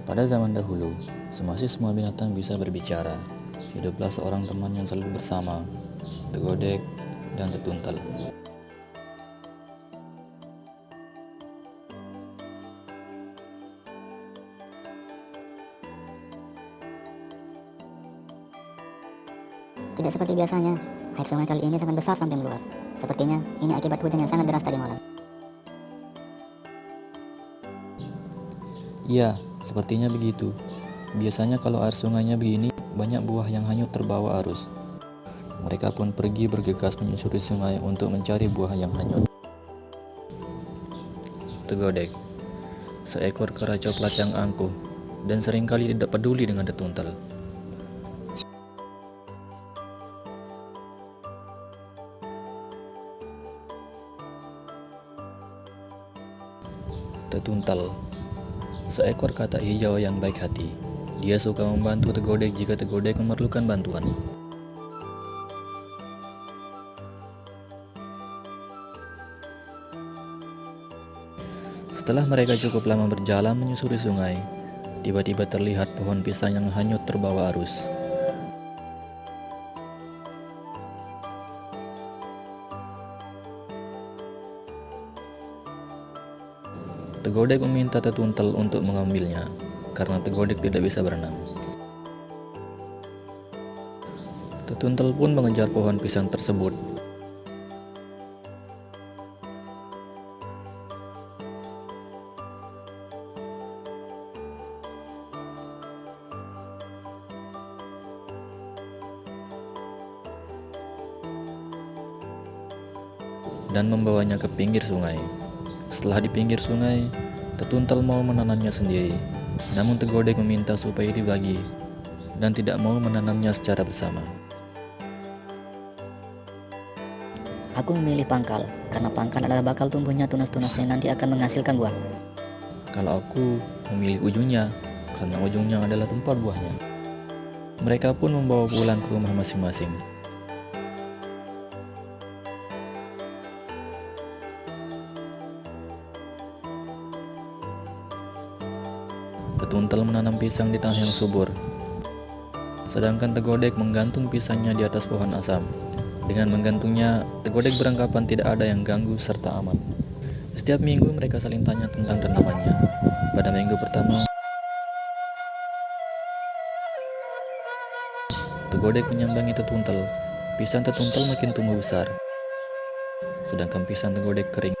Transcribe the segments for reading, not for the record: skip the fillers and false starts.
Pada zaman dahulu, semasih semua binatang bisa berbicara, hiduplah seorang teman yang selalu bersama, Tegodek dan Tetuntel. Tidak seperti biasanya, air sungai kali ini sangat besar sampai meluap. Sepertinya ini akibat hujan yang sangat deras tadi malam. Iya, sepertinya begitu. Biasanya kalau air sungainya begini, banyak buah yang hanyut terbawa arus. Mereka pun pergi bergegas menyusuri sungai untuk mencari buah yang hanyut. Tegodek, seekor kera coklat yang angkuh dan seringkali tidak peduli dengan Tetuntel. Tetuntel, seekor katak hijau yang baik hati. Dia suka membantu Tegodek jika Tegodek memerlukan bantuan. Setelah mereka cukup lama berjalan menyusuri sungai, tiba-tiba terlihat pohon pisang yang hanyut terbawa arus. Tegodek meminta Tetuntel untuk mengambilnya, karena Tegodek tidak bisa berenang. Tetuntel pun mengejar pohon pisang tersebut. Dan membawanya ke pinggir sungai. Setelah di pinggir sungai, Tetuntel mau menanamnya sendiri. Namun Tegodek meminta supaya dibagi dan tidak mau menanamnya secara bersama. Aku memilih pangkal, karena pangkal adalah bakal tumbuhnya tunas-tunas yang nanti akan menghasilkan buah. Kalau aku memilih ujungnya, karena ujungnya adalah tempat buahnya. Mereka pun membawa pulang ke rumah masing-masing. Tetuntel menanam pisang di tanah yang subur, sedangkan Tegodek menggantung pisangnya di atas pohon asam. Dengan menggantungnya, Tegodek beranggapan tidak ada yang ganggu serta aman. Setiap minggu mereka saling tanya tentang tanamannya. Pada minggu pertama, Tegodek menyambangi Tetuntel. Pisang Tetuntel makin tumbuh besar, sedangkan pisang Tegodek kering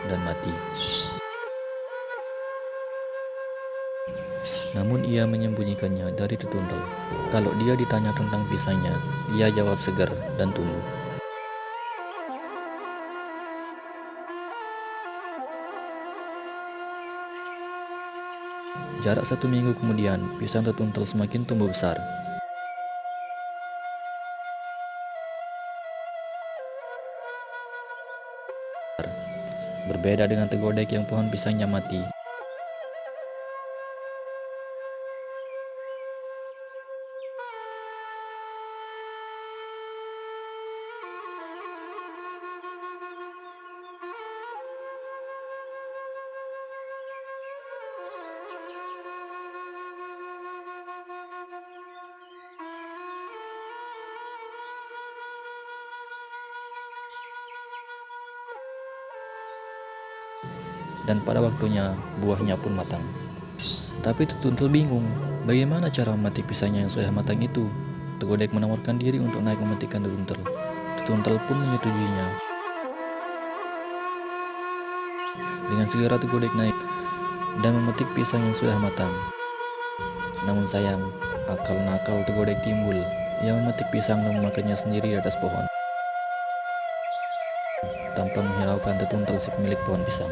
dan mati. Namun ia menyembunyikannya dari Tetuntel. Kalau dia ditanya tentang pisangnya, ia jawab segar dan tumbuh. Jarak 1 minggu kemudian, pisang Tetuntel semakin tumbuh besar. Berbeda dengan Tegodek yang pohon pisangnya mati. Dan pada waktunya, buahnya pun matang. Tapi Tetuntel bingung, bagaimana cara memetik pisangnya yang sudah matang itu. Tegodek menawarkan diri untuk naik memetikkan Tetuntel. Tetuntel pun menyetujuinya. Dengan segera Tegodek naik dan memetik pisang yang sudah matang. Namun sayang, akal nakal Tegodek timbul. Ia memetik pisang dan memakannya sendiri di atas pohon, tanpa menghiraukan Tetuntel si pemilik pohon pisang.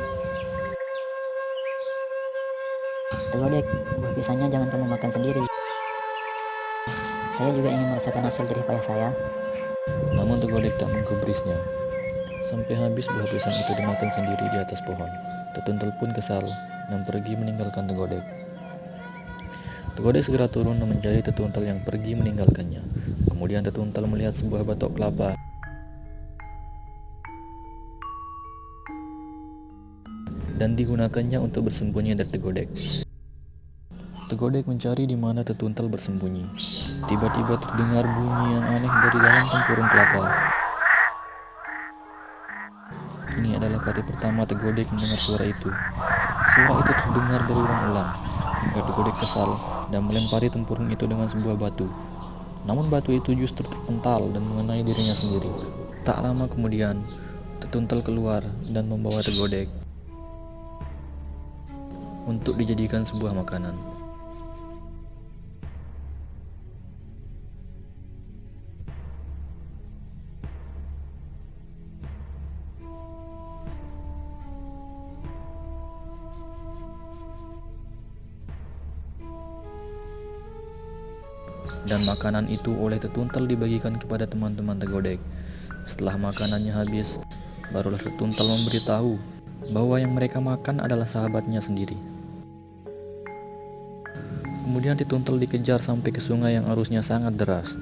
Tegodek, buah pisangnya jangan kamu makan sendiri. Saya juga ingin merasakan hasil jerih payah saya. Namun Tegodek tak menggubrisnya. Sampai habis buah pisang itu dimakan sendiri di atas pohon. Tetuntel pun kesal dan pergi meninggalkan Tegodek. Tegodek segera turun dan mencari Tetuntel yang pergi meninggalkannya. Kemudian Tetuntel melihat sebuah batok kelapa dan digunakannya untuk bersembunyi dari Tegodek. Tegodek mencari di mana Tetuntal bersembunyi. Tiba-tiba terdengar bunyi yang aneh dari dalam tempurung kelapa. Ini adalah kali pertama Tegodek mendengar suara itu. Suara itu terdengar berulang-ulang hingga Tegodek kesal dan melempari tempurung itu dengan sebuah batu. Namun batu itu justru terpental dan mengenai dirinya sendiri. Tak lama kemudian, Tetuntal keluar dan membawa Tegodek untuk dijadikan sebuah makanan. Dan makanan itu oleh Tetuntal dibagikan kepada teman-teman Tegodek. Setelah makanannya habis, barulah Tetuntal memberitahu bahwa yang mereka makan adalah sahabatnya sendiri. Kemudian Tetuntal dikejar sampai ke sungai yang arusnya sangat deras.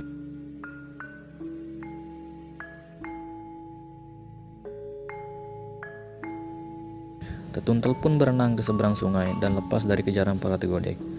Tetuntal pun berenang ke seberang sungai dan lepas dari kejaran para Tegodek.